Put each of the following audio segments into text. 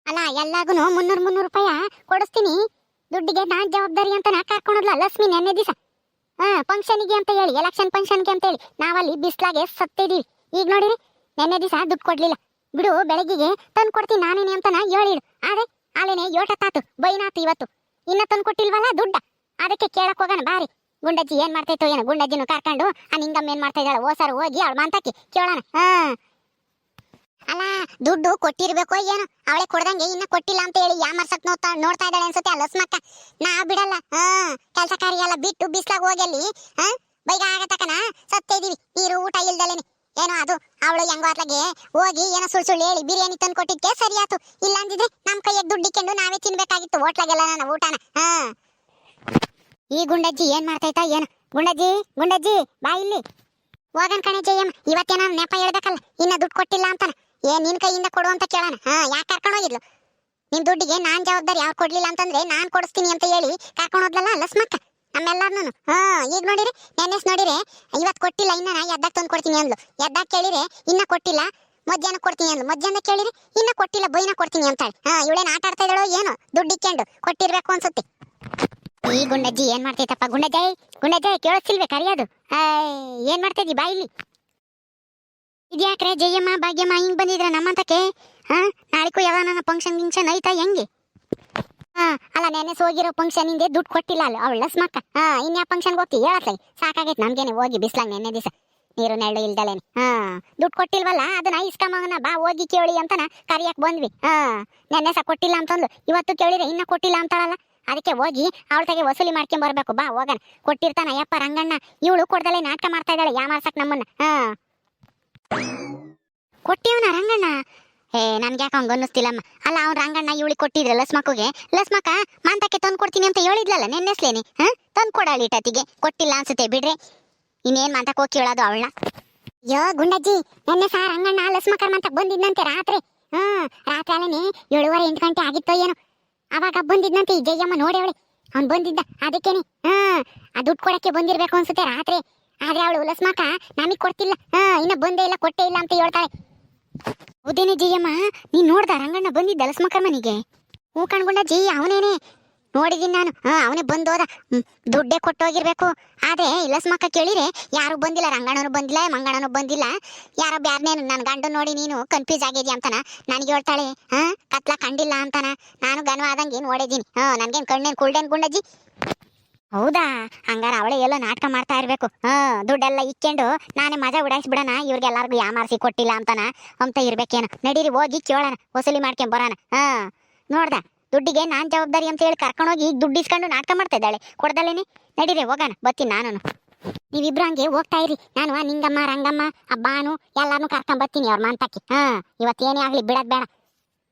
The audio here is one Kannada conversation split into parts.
ಅಲ್ಲ ಎಲ್ಲಾಗುನು 300 ರೂಪಾಯಿ ಕೊಡಿಸ್ತೀನಿ, ದುಡ್ಡಿಗೆ ನಾನ್ ಜವಾಬ್ದಾರಿ ಅಂತ ನಾ ಕರ್ಕೊಂಡೋದ್ಲ ಲಕ್ಷ್ಮಿ ನೆನ್ನೆ ದಿವಸ. ಫಂಕ್ಷನ್ಗೆ ಅಂತ ಹೇಳಿ, ಎಲೆಕ್ಷನ್ ಫಂಕ್ಷನ್ಗೆ ಅಂತ ಹೇಳಿ ನಾವಲ್ಲಿ ಬಿಸ್ಲಾಗೆ ಸತ್ತಿದೀವಿ. ಈಗ ನೋಡಿರಿ, ನೆನ್ನೆ ದಿವಸ ದುಡ್ಡು ಕೊಡ್ಲಿಲ್ಲ. ಬಿಡು, ಬೆಳಗ್ಗೆಗೆ ತಂದು ಕೊಡ್ತೀನಿ ನಾನೇನೆ ಅಂತ ನಾ ಹೇಳಿಳು. ಆದ್ರೆ ಆಲೇನೆ ಯೋಟತ್ತಾತು, ಬೈನಾತು. ಇವತ್ತು ಇನ್ನ ತಂದು ಕೊಟ್ಟಿಲ್ವಲ್ಲ ದುಡ್ಡ, ಅದಕ್ಕೆ ಕೇಳಕ್ ಹೋಗೋಣ ಬಾರಿ. ಗುಂಡಜ್ಜಿ ಏನ್ ಮಾಡ್ತೈತೋ ಏನೋ, ಗುಂಡಜ್ಜಿನ ಕರ್ಕೊಂಡು ಆ ನಿಂಗಮ್ಮ ಏನ್ ಮಾಡ್ತಾ ಇದ್ದಾಳೆ ಓಸಾರ ಹೋಗಿ ಅವಳ ಮಾತಾಕಿ ಕೇಳೋಣ. ಅಲ್ಲ ದುಡ್ಡು ಕೊಟ್ಟಿರ್ಬೇಕೋ ಏನೋ, ಅವಳೆ ಕೊಡ್ದಂಗೆ ಇನ್ನ ಕೊಟ್ಟಿಲ್ಲ ಅಂತ ಹೇಳಿ ಯಾಮರ್ಸಕ್ ನೋಡ್ತಾ ಇದ್ದಾಳೆ ಅನ್ಸುತ್ತೆ ಆ ಲಸ್ಮಕ್ಕ. ನಾ ಬಿಡಲ್ಲ, ಕೆಲಸ ಕಾರ್ಯ ಎಲ್ಲ ಬಿಟ್ಟು ಬಿಸ್ಲಾಗ ಹೋಗಿ ಅಲ್ಲಿ ಬೈಗ ಆಗತಕನ ಸತ್ತೇ ಇದೀವಿ, ನೀರು ಊಟ ಇಲ್ದಲೇನೆ. ಏನೋ ಅದು ಅವಳು ಹೆಂಗೋ ಅತ್ಲಾಗೆ ಹೋಗಿ ಏನೋ ಸುಳ್ಳು ಹೇಳಿ ಬಿರಿಯಾನಿ ತಂದು ಕೊಟ್ಟಿದ್ಕೆ ಸರಿ ಆತು. ಇಲ್ಲ ಅಂದಿದ್ರೆ ನಮ್ ಕೈಯಾಗ ದುಡ್ಡಿಕೊಂಡು ನಾವೇ ತಿನ್ಬೇಕಾಗಿತ್ತು ಹೋಟ್ಲಾಗೆಲ್ಲ ನನ್ನ ಊಟನ. ಈ ಗುಂಡಜ್ಜಿ ಏನ್ ಮಾಡ್ತೈತಾ ಏನು? ಗುಂಡಜ್ಜಿ ಬಾ ಇಲ್ಲಿ. ಹೋಗನ್ ಕಣೆ ಜಯಮ್ಮ, ಇವತ್ತೇನ ನೆಪ ಹೇಳ್ಬೇಕಲ್ಲ, ಇನ್ನ ದುಡ್ಡು ಕೊಟ್ಟಿಲ್ಲ ಅಂತಾನ. ನಿನ್ ಕೈಯಿಂದ ಕೊಡು ಅಂತ ಕೇಳೋಣ. ಯಾಕೆ ಕರ್ಕೊಂಡು ಹೋಗಿದ್ಲು? ನಿಮ್ ದುಡ್ಡಿಗೆ ನಾನ್ ಜವಾಬ್ದಾರಿ, ಯಾರು ಕೊಡ್ಲಿಲ್ಲ ಅಂತಂದ್ರೆ ನಾನ್ ಕೊಡಿಸ್ತೀನಿ ಅಂತ ಹೇಳಿ ಕರ್ಕೊಂಡು ಹೋದ್ಲಲ್ಲ ಲಸ್ಮಕ್ಕ ನಮ್ಮೆಲ್ಲಾರ್ನು. ಈಗ ನೋಡಿರಿ, ನೆನ್ನೆಸ್ ನೋಡಿರಿ, ಇವತ್ ಕೊಟ್ಟಿಲ್ಲ ಇನ್ನ ನಾ ಎದ್ದಾಗ ತಂದು ಕೊಡ್ತೀನಿ ಅಂದ್ಲು. ಎದ್ದಾಗ ಕೇಳಿರೆ ಇನ್ನ ಕೊಟ್ಟಿಲ್ಲ, ಮಧ್ಯಾಹ್ನ ಕೊಡ್ತೀನಿ ಅಂದ್ಲು. ಮಧ್ಯಾಹ್ನ ಕೇಳಿರಿ ಇನ್ನ ಕೊಟ್ಟಿಲ್ಲ, ಬೈನ ಕೊಡ್ತೀನಿ ಅಂತಾಳೆ. ಇವಳೇನ್ ಆಟ ಆಡ್ತಾ ಇದ್ದಾಳೋ ಏನೋ, ದುಡ್ಡು ಇಕ್ಕೊಂಡು ಕೊಟ್ಟಿರ್ಬೇಕು ಅನ್ಸುತ್ತೆ. ಈ ಗುಂಡಜ್ಜಿ ಏನ್ ಮಾಡ್ತೈತಪ್ಪ? ಗುಂಡಜ್ಜಯ್ ಕೇಳಿಸ್ತಿಲ್ವೇ ಕರಿಯೋದು? ಏನ್ ಮಾಡ್ತಿದ್ದಿ ಬಾ ಇಲ್ಲಿ. ಇದ್ಯಾಕ್ರೆ ಜಯಮ್ಮ ಭಾಗ್ಯಮ್ಮ ಹಿಂಗ್ ಬಂದಿದ್ರ ನಮ್ಮಂತಕ್ಕೆ? ನಾಳಿಗೂ ಯಾವ ನನ್ನ ಫಂಕ್ಷನ್ ಐತಾ ಹೆಂಗೆ? ಅಲ್ಲ ನೆನ್ನೆ ಹೋಗಿರೋ ಫಂಕ್ಷನ್ ಇಂದೆ ದುಡ್ಡು ಕೊಟ್ಟಿಲ್ಲ ಅಲ್ಲ ಅವಳ ಲಸ್ಮಕ್ಕ. ಇನ್ಯಾ ಫಂಕ್ಷನ್ಗೆ ಹೋಗ್ತಿ ಹೇಳತ್ಲ? ಸಾಕಾಗೈತೆ ನಮ್ಗೇನೆ ಹೋಗಿ ಬಿಸ್ಲಾಗ ನೆನ್ನೆ ದಿವಸ ನೀರು ನೆರಳು ಇಲ್ದಲೇನೆ. ದುಡ್ಡು ಕೊಟ್ಟಿಲ್ವಲ್ಲ, ಅದನ್ನ ಇಸ್ಕಮ್ಮನ ಬಾ ಹೋಗಿ ಕೇಳಿ ಅಂತನ ಕರಿಯಕ್ ಬಂದ್ವಿ. ನೆನ್ನೆ ಸಹ ಕೊಟ್ಟಿಲ್ಲ ಅಂತಂದ್ಲು, ಇವತ್ತು ಕೇಳಿದ್ರೆ ಇನ್ನ ಕೊಟ್ಟಿಲ್ಲ ಅಂತಾಳಲ್ಲ, ಅದಕ್ಕೆ ಹೋಗಿ ಅವಳ ತೆಗೆ ವಸೂಲಿ ಮಾಡ್ಕೊಂಡ್ ಬರ್ಬೇಕು. ಬಾ ಹೋಗಣ. ಕೊಟ್ಟಿರ್ತಾನ ಅಯ್ಯಪ್ಪ ರಂಗಣ್ಣ, ಇವಳು ಕೊಡ್ದಲೆ ನಾಟಕ ಮಾಡ್ತಾ ಇದ್ದಾಳೆ ಯಾಮಾರ್ಸಕ್ ನಮ್ಮನ್ನ. ಕೊಟ್ಟಿವನ ರಂಗಣ್ಣ? ನನ್ಗೆ ಯಾಕೆ ಹಂಗ ಅನ್ನಿಸ್ತಿಲ್ಲಮ್ಮ. ಅಲ್ಲ ಅವ್ನ ರಂಗಣ್ಣ ಇವಳಿಗೆ ಕೊಟ್ಟಿದ್ರೆ ಲಸ್ಮಕ್ಕ ಮಾಂತಕ್ಕೆ ತಂದು ಕೊಡ್ತೀನಿ ಅಂತ ಹೇಳಿದ್ಲಲ್ಲ ನೆನ್ನೆಸ್ಲೇನೆ. ತಂದು ಕೊಡಾಳಿ ಇಟ್ಟತಿಗೆ ಕೊಟ್ಟಿಲ್ಲ ಅನ್ಸುತ್ತೆ ಬಿಡ್ರಿ. ಇನ್ನೇನ್ ಮಾಂತಕ್ಕೆ ಹೋಗಿ ಕೇಳೋದು ಅವಳನ್ನ. ಯೋ ಗುಂಡಜ್ಜಿ, ನೆನ್ನೆ ಸಹ ರಂಗಣ್ಣ ಲಸ್ಮಕ್ಕರ್ ಮಾಂತಕ್ ಬಂದಿದ್ನಂತೆ ರಾತ್ರಿ. ರಾತ್ರಿ ಅಲ್ಲನೆ 7:30-8 ಗಂಟೆ ಆಗಿತ್ತೋ ಏನೋ, ಅವಾಗ ಬಂದಿದ್ನಂತೆ ಈ ಜಯಮ್ಮ ನೋಡಿ ಅವಳಿ. ಅವ್ನು ಬಂದಿದ್ದ ಅದಕ್ಕೇನೆ ಆ ದುಡ್ಡು ಕೊಡಕ್ಕೆ ಬಂದಿರ್ಬೇಕು ಅನ್ಸುತ್ತೆ ರಾತ್ರಿ. ಆದ್ರೆ ಅವಳು ಲಸ್ಮಕ್ಕ ನಮಗ್ ಕೊಡ್ತಿಲ್ಲ, ಇನ್ನ ಬಂದೇ ಇಲ್ಲ, ಕೊಟ್ಟೇ ಇಲ್ಲ ಅಂತ ಹೇಳ್ತಾಳೆ. ಹೌದೇನೆ ಜಯಮ್ಮ, ನೀನ್ ನೋಡ್ದ ರಂಗಣ್ಣ ಬಂದಿದ್ದ ಲಸ್ಮಕ್ಕರ್ ಮನೆಗೆ? ಹೂ ಕಣ್ಗುಂಡಜ್ಜಿ, ಅವನೇನೆ ನೋಡಿದೀನಿ ನಾನು. ಅವನೇ ಬಂದೋದ, ದುಡ್ಡೇ ಕೊಟ್ಟೋಗಿರ್ಬೇಕು. ಆದ್ರೆ ಲಸ್ಮಕ್ಕ ಕೇಳಿದ್ರೆ ಯಾರು ಬಂದಿಲ್ಲ, ರಂಗಣ್ಣನು ಬಂದಿಲ್ಲ, ಮಂಗಣ್ಣನು ಬಂದಿಲ್ಲ, ಯಾರೋ ಬ್ಯಾರ್ನೇನು ನನ್ನ ಗಂಡು ನೋಡಿ ನೀನು ಕನ್ಫ್ಯೂಸ್ ಆಗಿದ್ಯಾ ಅಂತಾನ ನನಗೆ ಹೇಳ್ತಾಳೆ. ಕತ್ಲ ಕಂಡಿಲ್ಲ ಅಂತಾನ. ನಾನು ಗನ್ವ ಆದಂಗೆ ನೋಡಿದೀನಿ. ನನ್ಗೇನ್ ಕಣ್ಣೇನ್ ಕುಳ್ಡೇನ್ ಗುಂಡಜ್ಜಿ? ಹೌದಾ? ಹಂಗಾರ ಅವಳೆ ಎಲ್ಲ ನಾಟಕ ಮಾಡ್ತಾ ಇರ್ಬೇಕು. ದುಡ್ಡೆಲ್ಲ ಇಕ್ಕೊಂಡು ನಾನೇ ಮಜಾ ಉಡಾಯಿಸ್ಬಿಡೋಣ, ಇವ್ರಿಗೆಲ್ಲಾರ್ಗು ಯಾಮಾರಿಸಿ ಕೊಟ್ಟಿಲ್ಲ ಅಂತಾನ ಅಂತ ಇರ್ಬೇಕೇನು. ನಡೀರಿ ಹೋಗಿ ಕೇಳೋಣ, ವಸೂಲಿ ಮಾಡ್ಕೊಂಡ್ ಬರೋಣ. ನೋಡ್ದ ದುಡ್ಡಿಗೆ ನಾನ್ ಜವಾಬ್ದಾರಿ ಅಂತ ಹೇಳಿ ಕರ್ಕೊಂಡೋಗಿ ದುಡ್ಡು ಇಸ್ಕೊಂಡು ನಾಟಕ ಮಾಡ್ತಾ ಇದ್ದಾಳೆ ಕೊಡ್ದಲೇನೆ. ನಡೀರಿ ಹೋಗೋಣ, ಬರ್ತೀನಿ ನಾನು. ನೀವಿಬ್ರು ಹಂಗೆ ಹೋಗ್ತಾ ಇರಿ, ನಾನು ನಿಂಗಮ್ಮ ರಂಗಮ್ಮ ಅಬ್ಬಾನು ಎಲ್ಲಾನು ಕರ್ಕೊಂಡ್ ಬರ್ತೀನಿ ಅವ್ರ ಮಾಂತಕ್ಕೆ. ಇವತ್ತೇನೇ ಆಗ್ಲಿ ಬಿಡದ್ ಬೇಡ.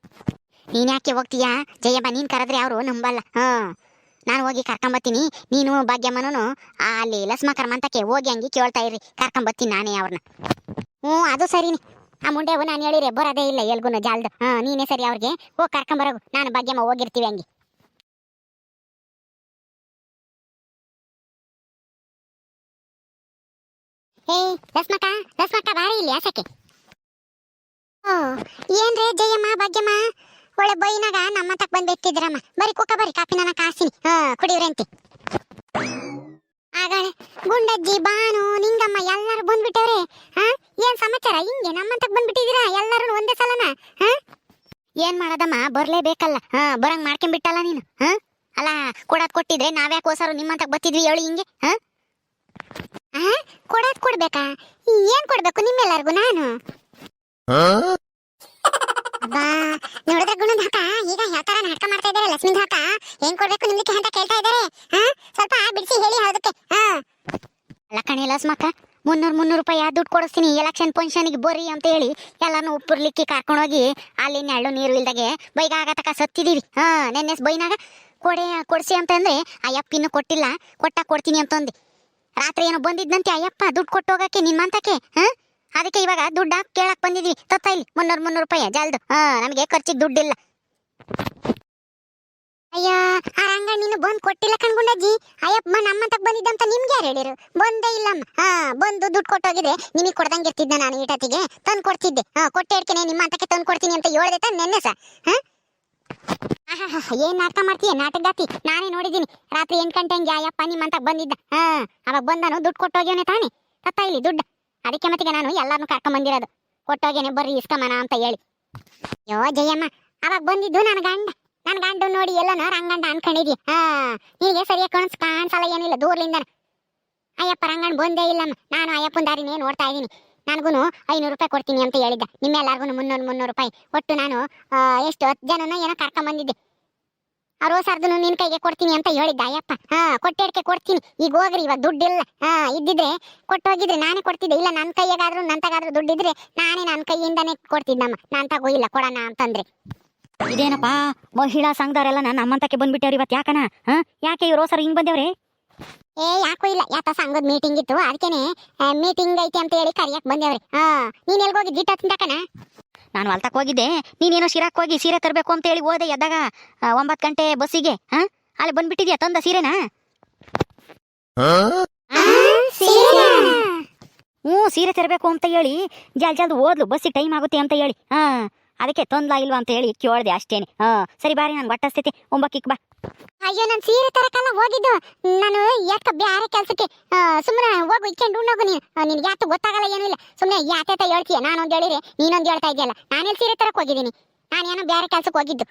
ನೀನ್ ಯಾಕೆ ಹೋಗ್ತೀಯಾ ಜಯಮ್ಮ? ನೀನ್ ಕರೆದ್ರೆ ಅವರು ನಂಬಲ್ಲ. ನಾನು ಹೋಗಿ ಕರ್ಕೊಂಬತ್ತೀನಿ, ನೀನು ಭಾಗ್ಯಮ್ಮನೂ ಅಲ್ಲಿ ಲಸ್ಮಕ್ಕರ್ ಮಂತಕ್ಕೆ ಹೋಗಿ ಹಂಗೆ ಕೇಳ್ತಾ ಇರ್ರಿ, ಕರ್ಕೊಂಬತ್ತೀನಿ ನಾನೇ ಅವ್ರನ್ನ. ಅದು ಸರಿನಿ. ಆ ಮುಂಡೆವು ನಾನು ಹೇಳಿರೆ ಬರೋದೇ ಇಲ್ಲ ಎಲ್ಗುನ ಜಾಲ್ದು. ನೀನೇ ಸರಿ ಅವ್ರಿಗೆ ಹೋಗಿ ಕರ್ಕೊಂಬರೋಗು, ನಾನು ಭಾಗ್ಯಮ್ಮ ಹೋಗಿರ್ತೀವಿ ಹಂಗೆ. ಲಸ್ಮಕ್ಕ ಬಾರಿ ಇಲ್ಲಿ ಆಸಕ್ಕೆ. ಏನ್ರೇ ಜಯಮ್ಮ ಭಾಗ್ಯಮ್ಮ ಒಳ್ಳೆ ಬೈನಾಗ ನಮ್ಮ ತಕ್ ಬಂದ್ ಬೆತ್ತಿದ್ರಮ್ಮ. ಬರೀ ಕುಕ್ಕ ಬರೀ ಕಾಫಿ ನನ್ನ ಕಾಸಿನಿ, ಕುಡಿವ್ರಂತೆ. ಆಗಾಳೆ ಗುಂಡಜ್ಜಿ ಬಾನು ನಿಂಗಮ್ಮ ಎಲ್ಲಾರು ಬಂದ್ಬಿಟ್ಟವ್ರೆ. ಏನ್ ಸಮಾಚಾರ? ಹಿಂಗೆ ನಮ್ಮಂತಕ್ ಬಂದ್ಬಿಟ್ಟಿದ್ದೀರಾ ಎಲ್ಲರೂ ಒಂದೇ ಸಲನ? ಏನ್ ಮಾಡೋದಮ್ಮ, ಬರ್ಲೇಬೇಕಲ್ಲ. ಬರಂಗ್ ಮಾಡ್ಕೊಂಡ್ಬಿಟ್ಟಲ್ಲ ನೀನು. ಅಲ್ಲ ಕೊಡೋದ್ ಕೊಟ್ಟಿದ್ರೆ ನಾವ್ಯಾಕೆ ಹೋಸಾರು ನಿಮ್ಮಂತಕ್ ಬತ್ತಿದ್ವಿ ಹೇಳಿ ಹಿಂಗೆ. ಕೊಡೋದ್ ಕೊಡ್ಬೇಕಾ? ಏನ್ ಕೊಡ್ಬೇಕು ನಿಮ್ಮೆಲ್ಲರಿಗೂ ನಾನು? ಬಾ ನೋಡಿದ್ರೆ ಗುಣದ ಹಾಕ ಈಗ ಯಾವ ತರ ನಾಟಕ ಮಾಡ್ತಾ ಇದ್ದಾರೆ ಲಕ್ಷ್ಮೀದ ಹಾಕ. ಏನ್ ಕೊಡ್ಬೇಕು ನಿಮ್ಗೆ ಅಂತ ಕೇಳ್ತಾ ಇದ್ದಾರೆ. ಸ್ವಲ್ಪ ಬಿಡಿಸಿ ಹೇಳಿ ಅದಕ್ಕೆ. ಅಲ್ಲ ಕಣೆ ಲಸ್ಮಕ್ಕ, 300 ರೂಪಾಯಿ ದುಡ್ಡು ಕೊಡಿಸ್ತೀನಿ ಎಲೆಕ್ಷನ್ ಫಂಕ್ಷನ್ಗೆ ಬರ್ರಿ ಅಂತ ಹೇಳಿ ಎಲ್ಲಾನು ಉಪ್ಪುರ್ಲಿಕ್ಕಿ ಕರ್ಕೊಂಡೋಗಿ ಅಲ್ಲಿ ನೆರಳು ನೀರು ಇಲ್ದಾಗೆ ಬೈಗ ಆಗತಕ ಸತ್ತಿದೀವಿ. ನೆನ್ನೆ ಬೈನಾಗ ಕೊಡ್ಸಿ ಅಂತಂದ್ರೆ ಅಯ್ಯಪ್ಪ ಇನ್ನು ಕೊಟ್ಟಿಲ್ಲ, ಕೊಡ್ತೀನಿ ಅಂತಂದು ರಾತ್ರಿ ಏನೋ ಬಂದಿದ್ನಂತೆ ಅಯ್ಯಪ್ಪ ದುಡ್ಡು ಕೊಟ್ಟು ಹೋಗಕ್ಕೆ ನಿನ್ ಮಂತಕ್ಕೆ. ಅದಕ್ಕೆ ಇವಾಗ ದುಡ್ಡ ಕೇಳಕ್ ಬಂದಿದ್ವಿ. ತತ್ತ ಇಲ್ಲಿ 300 ರೂಪಾಯಿ ಜಾಲ್ದು. ನಮಗೆ ಖರ್ಚಿಗೆ ದುಡ್ಡಿಲ್ಲ. ಅಯ್ಯ ಆ ರಂಗ ನೀನು ಬಂದು ಕೊಟ್ಟಿಲ್ಲ ಕಣ್ಗುಂಡಜ್ಜಿ. ಅಯ್ಯಪ್ಪ ನಮ್ಮಂತಕ್ ಬಂದಿದ್ದಂತ ನಿಮ್ಗೆ ಯಾರು ಹೇಳಿರು? ಬಂದೇ ಇಲ್ಲಮ್ಮ. ಬಂದು ದುಡ್ಡು ಕೊಟ್ಟೋಗಿದ್ರೆ ನಿಮಗೆ ಕೊಡ್ದಂಗೆ ಇರ್ತಿದ್ದ ನಾನು ಈಟತಿಗೆ ತಂದು ಕೊಡ್ತಿದ್ದೆ. ಕೊಟ್ಟೆ ಇಡ್ತೀನಿ ನಿಮ್ಮಂತಕ್ಕೆ ತಂದು ಕೊಡ್ತೀನಿ ಅಂತ ಹೇಳ್ದೆ ತಾನೆ ನೆನ್ನೆ ಸಹ. ಏನ್ ನಾಟಕ ಮಾಡ್ತೀಯ ನಾಟಕದಾತಿ? ನಾನೇ ನೋಡಿದೀನಿ ರಾತ್ರಿ 8 ಗಂಟೆ ಹಂಗೆ ಯಪ್ಪ ನಿಮ್ಮಂತ ಬಂದಿದ್ದ. ಅವಾಗ ಬಂದಾನು ದುಡ್ಡು ಕೊಟ್ಟೋಗ್ಯವನೆ ತಾನೆ, ತತ್ತ ಇಲ್ಲಿ ದುಡ್ಡು. ಅದಕ್ಕೆ ಮತ್ತಿಗೆ ನಾನು ಎಲ್ಲಾರನ್ನು ಕರ್ಕೊಂಡ್ ಬಂದಿರೋದು. ಕೊಟ್ಟೋಗೇನೆ ಬರ್ರಿ ಇಸ್ಕಮನ ಅಂತ ಹೇಳಿ. ಯೋ ಜಯಮ್ಮ, ಅವಾಗ ಬಂದಿದ್ದು ನನ್ನ ಗಂಡು ನೋಡಿ ಎಲ್ಲನ ರಂಗಂಡ ಅನ್ಕೊಂಡಿದ್ಯ. ನಿನಗೆ ಸರಿಯಾಗಿ ಕಾಣಿಸಲ್ಲ, ಏನಿಲ್ಲ ದೂರ್ಲಿಂದ. ಅಯ್ಯಪ್ಪ ರಂಗಣ್ಣ ಬಂದೇ ಇಲ್ಲಮ್ಮ. ನಾನು ಅಯ್ಯಪ್ಪನ ದಾರಿನೇ ನೋಡ್ತಾ ಇದ್ದೀನಿ. ನನಗೂ 500 ರೂಪಾಯಿ ಕೊಡ್ತೀನಿ ಅಂತ ಹೇಳಿದ್ದ. ನಿಮ್ಮೆಲ್ಲರಿಗೂ 300 ರೂಪಾಯಿ ಒಟ್ಟು ನಾನು ಎಷ್ಟು 10 ಜನನ ಏನೋ ಕರ್ಕೊಂಡ್ ಬಂದಿದ್ದೆ. ಅವ್ರು ಸರ್ದನು ನಿನ್ ಕೈಗೆ ಕೊಡ್ತೀನಿ ಅಂತ ಹೇಳಿದ್ದ ಅಯ್ಯಪ್ಪ. ಕೊಟ್ಟೆಡ್ಕೆ ಕೊಡ್ತೀನಿ, ಈಗ ಹೋಗ್ರಿ, ಇವಾಗ ದುಡ್ಡಿಲ್ಲ. ಇದ್ದಿದ್ರೆ ಕೊಟ್ಟೋಗಿದ್ರೆ ನಾನೇ ಕೊಡ್ತಿದ್ದೆ. ಇಲ್ಲ ನನ್ನ ಕೈಯಾಗಾದ್ರೂ ನಂತಗಾದ್ರೂ ದುಡ್ಡಿದ್ರೆ ನಾನೇ ನನ್ನ ಕೈಯಿಂದಾನೇ ಕೊಡ್ತಿದ್ದಮ್ಮ. ನಾನ್ ತಗೋ ಇಲ್ಲ ಕೊಡೋಣ ಅಂತಂದ್ರೆ. ಇದೇನಪ್ಪ, ಮಹಿಳಾ ಸಂಘದವರೆಲ್ಲ ನಮ್ಮಂತಕ್ಕೆ ಬಂದ್ಬಿಟ್ಟವ್ರಿ ಇವತ್ತು. ಯಾಕನ ಯಾಕೆ ಇವ್ರು ಸರ್ ಹಿಂಗ್ ಬಂದೇವ್ರಿ? ಯಾಕೋ ಇಲ್ಲ, ಯಾತ ಸಂಘದ ಮೀಟಿಂಗ್ ಇತ್ತು, ಅದಕ್ಕೇನೆ ಮೀಟಿಂಗ್ ಐತಿ ಅಂತ ಹೇಳಿ ಕರಿಯಕ್ ಬಂದೇವ್ರಿ. ನೀನ್ ಎಲ್ಗೋಗಿ ಗಿಟ್ಟ ತಿಂತಕನ? ನಾನು ಹೊಲ್ತಕ್ ಹೋಗಿದ್ದೆ. ನೀನೇನೋ ಶಿರಾಕ್ ಹೋಗಿ ಸೀರೆ ತರಬೇಕು ಅಂತ ಹೇಳಿ ಹೋದೆ. ಎದ್ದಾಗ 9 ಗಂಟೆ ಬಸ್ಸಿಗೆ ಅಲ್ಲಿ ಬಂದ್ಬಿಟ್ಟಿದ್ಯಾ ತಂದ ಸೀರೆನಾ? ಸೀರೆ ತರಬೇಕು ಅಂತ ಹೇಳಿ ಜಲ್ದಿ ಓದ್ಲು, ಬಸ್ಸಿಗೆ ಟೈಮ್ ಆಗುತ್ತೆ ಅಂತ ಹೇಳಿ. ಅದಕ್ಕೆ ತಂದ್ಲಾ ಇಲ್ವಾ ಅಂತ ಹೇಳಿ ಕೇಳ್ದೆ ಅಷ್ಟೇನೆ. ಸರಿ ಬಾರಿ, ನನ್ ಹೊಟ್ಟಸ್ತೈತಿ, 9ಕ್ಕೆ ಬಾ. ಅಯ್ಯೋ, ನಾನು ಸೀರೆ ತರಕಲ್ಲ ಹೋಗಿದ್ದು. ನಾನು ಯಾಕ ಬ್ಯಾರೆ ಕೆಲ್ಸಕ್ಕೆ ಸುಮ್ಮನೆ ಹೋಗು, ಇಕ್ಕೊಂಡು ಉಣ್ಣೋಗು. ನಿನ್ಗೆ ಯಾತು ಗೊತ್ತಾಗಲ್ಲ, ಏನೂ ಇಲ್ಲ. ಸುಮ್ಮನೆ ಯಾತ ಹೇಳ್ತೀಯ? ನಾನೊಂದು ಹೇಳಿದ್ರೆ ನೀನೊಂದು ಹೇಳ್ತಾ ಇದೆಯಲ್ಲ. ನಾನೆಲ್ಲಿ ಸೀರೆ ತರಕ್ ಹೋಗಿದ್ದೀನಿ? ನಾನೇನೋ ಬ್ಯಾರೆ ಕೆಲ್ಸಕ್ಕೆ ಹೋಗಿದ್ದು.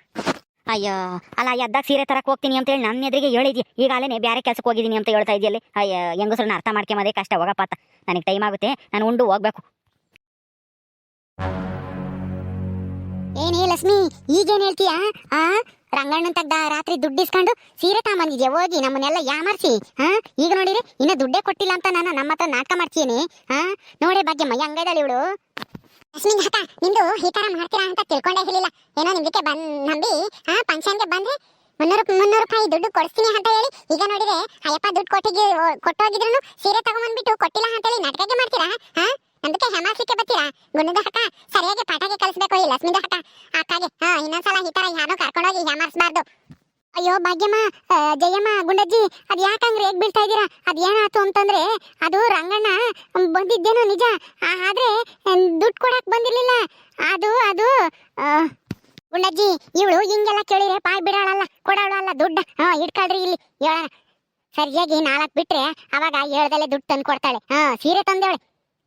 ಅಯ್ಯೋ, ಅಲ್ಲ ಎದ್ದಾಗ ಸೀರೆ ತರಕ್ ಹೋಗ್ತೀನಿ ಅಂತ ಹೇಳಿ ನನ್ನ ಎದುರಿಗೆ ಹೇಳಿದ್ಯ. ಈಗಾಗಲೇ ಬ್ಯಾರೆ ಕೆಲ್ಸಕ್ಕೆ ಹೋಗಿದ್ದೀನಿ ಅಂತ ಹೇಳ್ತಾ ಇದೆಯಲ್ಲಿ. ಅಯ್ಯ, ಹೆಂಗಸ್ರನ್ನ ಅರ್ಥ ಮಾಡ್ಕೊಂಬದೇ ಕಷ್ಟ. ಹೋಗಪ್ಪ, ನನಗೆ ಟೈಮ್ ಆಗುತ್ತೆ, ನಾನು ಉಂಡು ಹೋಗ್ಬೇಕು. ಏನೇ ಲಕ್ಷ್ಮಿ, ಈಗೇನ್ ಹೇಳ್ತೀಯ? ರಂಗಣ್ಣನ್ ತಗ್ದ ರಾತ್ರಿ ದುಡ್ಡು ಇಸ್ಕೊಂಡು ಸೀರೆ ತಗೊಂಬಂದಿದ್ಯಾ ಹೋಗಿ ನಮ್ಮನ್ನೆಲ್ಲ ಯಾಮಾರ್ಸಿ. ಈಗ ನೋಡಿರಿ, ಇನ್ನ ದುಡ್ಡೇ ಕೊಟ್ಟಿಲ್ಲ ಅಂತ ನಾನು ನಮ್ಮ ಹತ್ರ ನಾಟಕ ಮಾಡ್ತೀನಿ. ನೋಡೇ ಭಾಗ್ಯಮ್ಮ ಹೆಂಗೈದಾಳೆ ಇವಳು. ಲಕ್ಷ್ಮಿ ಅಕ್ಕ, ನಿಮ್ದು ಈ ತರ ಮಾಡ್ತೀರಾ ಅಂತ ತಿಳ್ಕೊಂಡೇ ಇರಲಿಲ್ಲ. ಏನೋ ನಿಮ್ದಕ್ಕೆ ನಂಬಿ ಫಂಕ್ಷನ್ಗೆ ಬಂದ್ರೆ 300 ರೂಪಾಯಿ ದುಡ್ಡು ಕೊಡಿಸ್ತೀನಿ ಅಂತ ಹೇಳಿ, ಈಗ ನೋಡಿದ್ರೆ ಅಯ್ಯಪ್ಪ ದುಡ್ಡು ಕೊಟ್ಟೋಗಿದ್ರು ಸೀರೆ ತಗೊಂಡ್ಬಂದ್ಬಿಟ್ಟು ಕೊಟ್ಟಿಲ್ಲ ಅಂತ ಹೇಳಿ ನಾಟಕಕ್ಕೆ ಮಾಡ್ತೀರಾ? ಅದಕ್ಕೆ ಹೆಮಾಸಿಕೆ ಬರ್ತೀರಾ? ಗುಣದ ಹಕ್ಕ ಸರಿಯಾಗಿ ಪಾಠಕ್ಕೆ ಕಲಿಸ್ಬೇಕು ಈ ಲಕ್ಷ್ಮಿದ ಹಕ್ಕ ಅಕ್ಕಾಗೆ. ಇನ್ನೊಂದ್ಸಲ ಈ ತರ ಯಾರು ಕರ್ಕೊಂಡೋಗಿ ಹೆಮಾರಿಸಬಾರ್ದು. ಅಯ್ಯೋ ಭಾಗ್ಯಮ್ಮ, ಜಯಮ್ಮ, ಗುಂಡಜ್ಜಿ, ಅದ್ ಯಾಕಂದ್ರೆ ಹೇಗ್ ಬೀಳ್ತಾ ಇದ್ದೀರಾ? ಅದ್ ಏನಾಯ್ತು ಅಂತಂದ್ರೆ, ಅದು ರಂಗಣ್ಣ ಬಂದಿದ್ದೇನೋ ನಿಜ, ಆದ್ರೆ ದುಡ್ಡು ಕೊಡಕ್ ಬಂದಿರ್ಲಿಲ್ಲ. ಅದು ಗುಂಡಜ್ಜಿ, ಇವಳು ಹಿಂಗೆಲ್ಲ ಕೇಳಿದ್ರೆ ಪಾಯ್ ಬಿಡಾಳಲ್ಲ, ಕೊಡಾಳಲ್ಲ ದುಡ್ಡು. ಇಟ್ಕೊಳ್ರಿ ಇಲ್ಲಿ ಹೇಳೋಣ. ಸರಿಯಾಗಿ 4 ಬಿಟ್ರೆ ಅವಾಗ ಹೇಳ್ದಲ್ಲೇ ದುಡ್ಡು ತಂದು ಕೊಡ್ತಾಳೆ. ಸೀರೆ ತಂದೇವಳೆ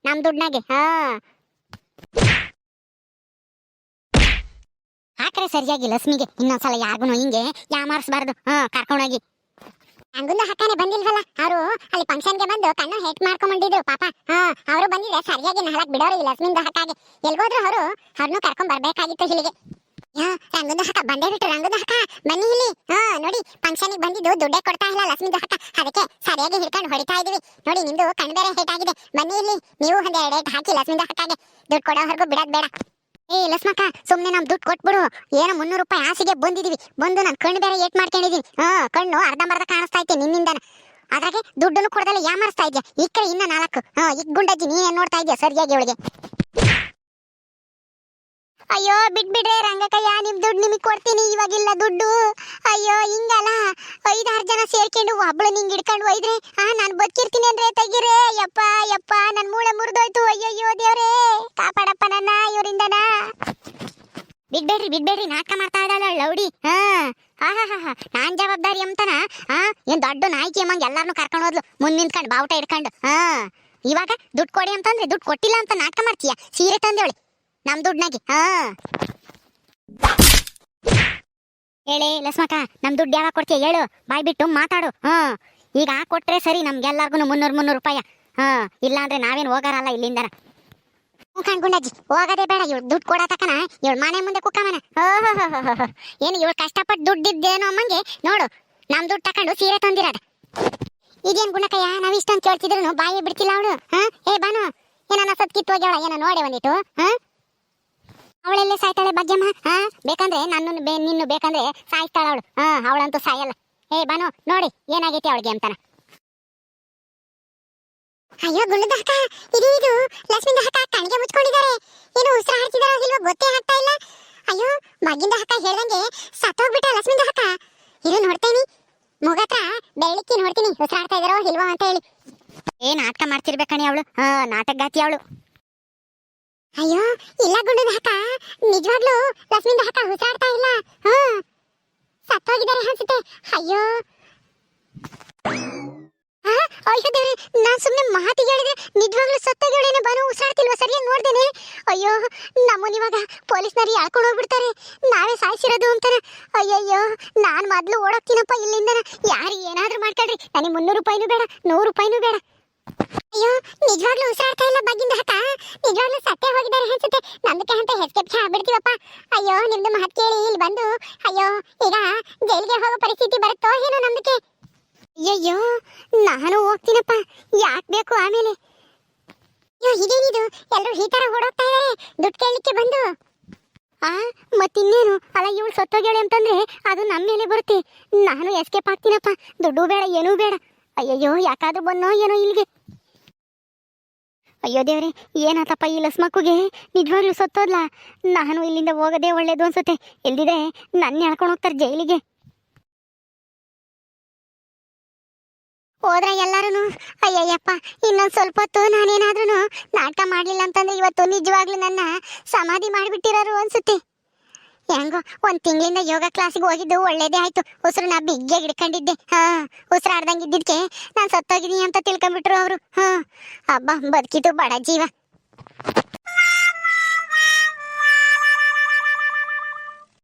ನಮ್ ದುಡ್ನಾಗೆ. ಹಾಕ್ರೆ ಸರಿಯಾಗಿ ಲಕ್ಷ್ಮಿಗೆ. ಇನ್ನೊಂದ್ಸಲ ಯಾರಿಗೂ ಹಿಂಗೆ ಯಾಮಾರಿಸಬಾರ್ದು. ಕರ್ಕೊಂಡೋಗಿ. ಹಂಗುಂದ ಹಕ್ಕನೆ ಬಂದಿಲ್ವಲ್ಲ, ಅವರು ಅಲ್ಲಿ ಫಂಕ್ಷನ್ಗೆ ಬಂದು ಕಣ್ಣು ಹೆಟ್ ಮಾಡ್ಕೊಂಡ್ಬಂದಿದ್ರು ಪಾಪ. ಅವರು ಬಂದಿದ್ರೆ ಸರಿಯಾಗಿ 4 ಬಿಡೋರು ಈ ಲಕ್ಷ್ಮಿಂದ ಹಕ್ಕಾಗೆ. ಎಲ್ಗೋದ್ರು ಅವ್ರನ್ನು ಕರ್ಕೊಂಡ್ ಬರ್ಬೇಕಾಗಿತ್ತು ಇಲ್ಲಿಗೆ. ರಂಗುದ ಹಕ್ಕ ಬಂದೇ ಬಿಟ್ರು. ರಂಗುದ ಹಕ್ಕ ಬನ್ನಿ ಇಲ್ಲಿ. ನೋಡಿ, ಫಂಕ್ಷನ್ಗೆ ಬಂದಿದ್ದು ದುಡ್ಡೇ ಕೊಡ್ತಾ ಇಲ್ಲ ಲಕ್ಷ್ಮಿದ ಹಕ್ಕ. ಅದಕ್ಕೆ ಸರಿಯಾಗಿ ಹಿಡ್ಕೊಂಡು ಹೊಡಿತಾ ಇದೀವಿ. ನೋಡಿ, ನಿಮ್ದು ಕಣ್ಣು ಬೇರೆ ಹೇಟ್ ಆಗಿದೆ. ಬನ್ನಿ ಇಲ್ಲಿ, ನೀವು ಒಂದ್ 2 ಏಟ್ ಹಾಕಿ ಲಕ್ಷ್ಮಿದ ಹಕ್ಕಾಗೆ. ದುಡ್ಡು ಕೊಡೋವರೆಗೂ ಬಿಡೋದ್ ಬೇಡ. ಲಕ್ಷ್ಮಕ್ಕ, ಸುಮ್ನೆ ನಮ್ ದುಡ್ಡು ಕೊಟ್ಬಿಡು. ಏನೋ 300 ರೂಪಾಯಿ ಆಸೆಗೆ ಬಂದಿದೀವಿ. ಬಂದು ನನ್ ಕಣ್ಣು ಬೇರೆ ಏಟ್ ಮಾಡ್ಕೊಂಡಿದೀನಿ. ಕಣ್ಣು ಅರ್ಧಂಬರ್ಧ ಕಾಣಿಸ್ತಾ ಐತೆ ನಿನ್ನಿಂದನ. ಅದ್ರಾಗೆ ದುಡ್ಡನ್ನು ಕೊಡದಲ್ಲ ಯಾಮಾರಿಸ್ತಾ ಇದ್ಯಾ. ಈ ಕಡೆ ಇನ್ನ 4. ಈಗ ಗುಂಡಜ್ಜಿ ನೀನೇನ್ ನೋಡ್ತಾ ಇದ್ಯಾ ಸರಿಯಾಗಿ ಅವಳಿಗೆ? ಅಯ್ಯೋ ಬಿಡ್ಬಿಡ್ರೆ ರಂಗಕಯ್ಯ, ನಿಮ್ ದುಡ್ಡು ನಿಮಗ್ ಕೊಡ್ತೀನಿ, ಇವಾಗಿಲ್ಲ ದುಡ್ಡು. ಅಯ್ಯೋ ಹಿಂಗಲ್ಲ, 5-6 ಜನ ಸೇರ್ಕೊಂಡು ಒಬ್ಳು ನಿಂಗೆ ಹಿಡ್ಕೊಂಡು ಒಯ್ದ್ರೆ ನಾನು ಬದುಕಿರ್ತೀನಿ ಅಂದ್ರೆ ತೆಗಿರೆ. ಯಪ್ಪ ನನ್ ಮೂಳೆ ಮುರಿದೋಯ್ತು. ಅಯ್ಯಯ್ಯೋ ದೇವ್ರೇ, ಕಾಪಾಡಪ್ಪ ನನ್ನ ಇವರಿಂದನ. ಬಿಡ್ಬೇಡ್ರಿ ನಾಟಕ ಮಾಡ್ತಾ ಇದ್ದಾಳ ಲೌಡಿ. ನಾನ್ ಜವಾಬ್ದಾರಿ ಅಂತನ. ಏನ್ ದೊಡ್ಡ ನಾಯ್ಕಿ ಅಮ್ಮಂಗೆ ಎಲ್ಲಾರನು ಕರ್ಕೊಂಡು ಹೋದ್ಲು, ಮುಂದ್ ನಿಂತ್ಕೊಂಡು ಬಾವುಟ ಹಿಡ್ಕೊಂಡು. ಇವಾಗ ದುಡ್ಡು ಕೊಡಿ ಅಂತಂದ್ರೆ ದುಡ್ಡು ಕೊಟ್ಟಿಲ್ಲ ಅಂತ ನಾಟಕ ಮಾಡ್ತೀಯ. ಸೀರೆ ತಂದೇವಳಿ ನಮ್ ದುಡ್ನಾಗೆ. ಹೇಳಿ ಲಕ್ಷ್ಮಕ್ಕ, ನಮ್ ದುಡ್ಡು ಯಾವಾಗ ಕೊಡ್ತೀಯ ಹೇಳು? ಬಾಯ್ ಬಿಟ್ಟು ಮಾತಾಡು. ಈಗ ಕೊಟ್ರೆ ಸರಿ, ನಮ್ಗೆಲ್ಲರಿಗೂ 300 ರೂಪಾಯಿ. ಇಲ್ಲ ಅಂದ್ರೆ ನಾವೇನು ಹೋಗಾರಲ್ಲ ಇಲ್ಲಿಂದ. ಕಣ್ಗುಂಡಜ್ಜಿ, ಹೋಗದೆ ಬೇಡ. ಇವಳು ದುಡ್ಡು ಕೊಡತಕನ ಇವಳು ಮನೆ ಮುಂದೆ ಕುಕ್ಕಮನ. ಏನು ಇವಳು ಕಷ್ಟಪಟ್ಟು ದುಡ್ಡಿದ್ದೇನೋ ಅಮ್ಮಂಗೆ ನೋಡು, ನಮ್ ದುಡ್ಡು ತಕೊಂಡು ಸೀರೆ ತಂದಿರೋದ. ಇದೇನ್ ಗುಣಕಯ್ಯ, ನಾವ್ ಇಷ್ಟೊಂದು ಕೇಳ್ತಿದ್ರು ಬಾಯಿ ಬಿಡ್ತಿಲ್ಲ ಅವಳು. ಬಾನು, ಏನನ್ನ ಸತ್ಕಿತ್ತು ಹೋಗ್ಯಾಳ, ಏನೋ ನೋಡೆ ಬಂದಿಟ್ಟು. ಅವಳೆಲ್ಲೇ ಸಾಯ್ತಾಳೆ ಭಾಗ್ಯಮ್ಮ. ಬೇಕಂದ್ರೆ ನಿನ್ನು ಬೇಕಂದ್ರೆ ಸಾಯ್ತಾಳ ಅವಳು. ಅವಳಂತೂ ಸಾಯಲ್ಲ. ಬಾನು, ನೋಡಿ ಏನಾಗೈತಿ ಅವಳಿಗೆ ಅಂತಾನ. ಅಯ್ಯೋ ಗುಣದ ಹಕ್ಕ, ಇದು ಲಕ್ಷ್ಮಿಂದ ಹಕ್ಕ ಕಣ್ಣಿಗೆ ಮುಚ್ಕೊಂಡಿದ್ದಾರೆ. ಏನು ಉಸಿರು ಹಾಡ್ತಿದಾರೋ ಇಲ್ವೋ ಗೊತ್ತೇ ಆಗ್ತಾ ಇಲ್ಲ. ಅಯ್ಯೋ, ಮಗಿಂದ ಹಕ್ಕ ಹೇಳ್ದಂಗೆ ಸತ್ತೋಗ್ಬಿಟ್ಟ ಲಕ್ಷ್ಮಿಂದ ಹಕ್ಕ. ಇದು ನೋಡ್ತೇನಿ, ಮುಗತ್ರ ಬೆಳಿಗ್ಗೆ ನೋಡ್ತೀನಿ ಉಸಿರಾಡ್ತಾ ಇದಾರೋ ಇಲ್ವೋ ಅಂತ ಹೇಳಿ. ನಾಟಕ ಮಾಡ್ತಿರ್ಬೇಕಣಿ ಅವಳು. ನಾಟಕಗಾತಿ ಅವಳು. ಅಯ್ಯೋ ಇಲ್ಲ ಗುಂಡದ ಹಕ್ಕ, ನಿಜವಾಗ್ಲೂ ಲಕ್ಷ್ಮಿಂದ ಹಕ್ಕ ಉಸಿರಾಡ್ತಾ ಇಲ್ಲ. ಸತ್ತೋಗಿದ್ದಾರೆ ಅನ್ಸುತ್ತೆ. ಅಯ್ಯೋ ಅಯ್ಯೋ ದೇವ್ರೆ, ನಾನ್ ಸುಮ್ನೆ ಮಾತಿಗೆ ಹೇಳಿದ್ರೆ ನಿಜವಾಗ್ಲೂ ಸತ್ತೋಗಿಳೇನೆ, ಬನು ಉಸಿರಾಡ್ತಿಲ್ವಾ ಸರಿಯಾಗಿ ನೋಡ್ದೇನೆ. ಅಯ್ಯೋ ನಮ್ಮನ್ ಇವಾಗ ಪೊಲೀಸ್ನವ್ರು ಎಳ್ಕೊಂಡು ಹೋಗ್ಬಿಡ್ತಾರೆ, ನಾವೇ ಸಾಯಿಸಿರೋದು ಅಂತಾನೆ. ಅಯ್ಯಯ್ಯೋ ನಾನ್ ಮೊದ್ಲು ಓಡೋಗ್ತೀನಪ್ಪ ಇಲ್ಲಿಂದ. ಯಾರು ಏನಾದ್ರೂ ಮಾಡ್ಕೊಳ್ರಿ, ನನಗೆ 300 ರೂಪಾಯಿನೂ ಬೇಡ, 100 ರೂಪಾಯಿನೂ ಬೇಡ. ಅಯ್ಯೋ ನಿಜವಾಗ್ಲೂ ಉಸಿರಾಡ್ತಾ ಇಲ್ಲ ಬಗ್ಗಿಂದ ಹಾಕ, ನಿಜವಾಗ್ಲೂ ಸತ್ತೇ ಹೋಗಿದ್ದಾರೆ ಅನ್ಸುತ್ತೆ. ನಮ್ದಕ್ಕೆ ಅಂತ ಹೆಸ್ಕೆಪ್ ಆಗ್ಬಿಡ್ತೀವಪ್ಪ. ಅಯ್ಯೋ ನಿಮ್ದು ಮಾತು ಕೇಳಿ ಇಲ್ಲಿ ಬಂದು ಅಯ್ಯೋ ಈಗ ಜೈಲಿಗೆ ಹೋಗೋ ಪರಿಸ್ಥಿತಿ ಬರುತ್ತೋ ಏನೋ ನಮ್ದಕ್ಕೆ. ಅಯ್ಯಯ್ಯೋ ನಾನು ಹೋಗ್ತೀನಪ್ಪ, ಯಾಕೆ ಬೇಕು ಆಮೇಲೆ. ಅಯ್ಯೋ ಇದೇನಿದು, ಎಲ್ಲರೂ ಈ ತರ ಓಡೋಗ್ತಾ ಇದಾರೆ ದುಡ್ಡು ಕೇಳಲಿಕ್ಕೆ ಬಂದು. ಮತ್ತಿನ್ನೇನು, ಅಲ್ಲ ಇವಳು ಸತ್ತೋಗ್ಯಾಳೆ ಅಂತಂದ್ರೆ ಅದು ನಮ್ಮ ಮೇಲೆ ಬರುತ್ತೆ. ನಾನು ಎಸ್ಕೇಪ್ ಆಗ್ತೀನಪ್ಪ, ದುಡ್ಡು ಬೇಡ ಏನೂ ಬೇಡ. ಅಯ್ಯಯ್ಯೋ ಯಾಕಾದ್ರೂ ಬನ್ನೋ ಏನೋ ಇಲ್ಲಿಗೆ. ಅಯ್ಯೋ ದೇವ್ರೆ, ಏನಾತಪ್ಪ ಈ ಲಸ್ಮಕ್ಕುಗೆ, ನಿಜವಾಗ್ಲೂ ಸತ್ತೋದ್ಲ. ನಾನು ಇಲ್ಲಿಂದ ಹೋಗೋದೇ ಒಳ್ಳೇದು ಅನ್ಸುತ್ತೆ, ಇಲ್ದಿದೆ ನನ್ನ ಎಳ್ಕೊಂಡು ಹೋಗ್ತಾರೆ ಜೈಲಿಗೆ. ಹೋದ್ರ ಎಲ್ಲಾರು. ಅಯ್ಯಯ್ಯಪ್ಪ ಇನ್ನೊಂದು ಸ್ವಲ್ಪ ಹೊತ್ತು ನಾನೇನಾದ್ರೂ ನಾಟಕ ಮಾಡಲಿಲ್ಲ ಅಂತಂದ್ರೆ ಇವತ್ತು ನಿಜವಾಗ್ಲೂ ನನ್ನ ಸಮಾಧಿ ಮಾಡಿಬಿಟ್ಟಿರೋರು ಅನ್ಸುತ್ತೆ. ಹೆಂಗೋ 1 ತಿಂಗಳಿಂದ ಯೋಗ ಕ್ಲಾಸಿಗೆ ಹೋಗಿದ್ದು ಒಳ್ಳೇದೇ ಆಯ್ತು. ಉಸಿರು ನಾ ಬಿಗ್ಗೆ ಹಿಡ್ಕೊಂಡಿದ್ದೆ. ಉಸಿರಾಡ್ದಂಗೆ ಇದ್ದಿದ್ಕೆ ನಾನು ಸತ್ತೋಗಿದ್ದೀನಿ ಅಂತ ತಿಳ್ಕೊಂಡ್ಬಿಟ್ರು ಅವರು. ಹಬ್ಬ ಬದುಕಿತು ಬಡ ಜೀವ.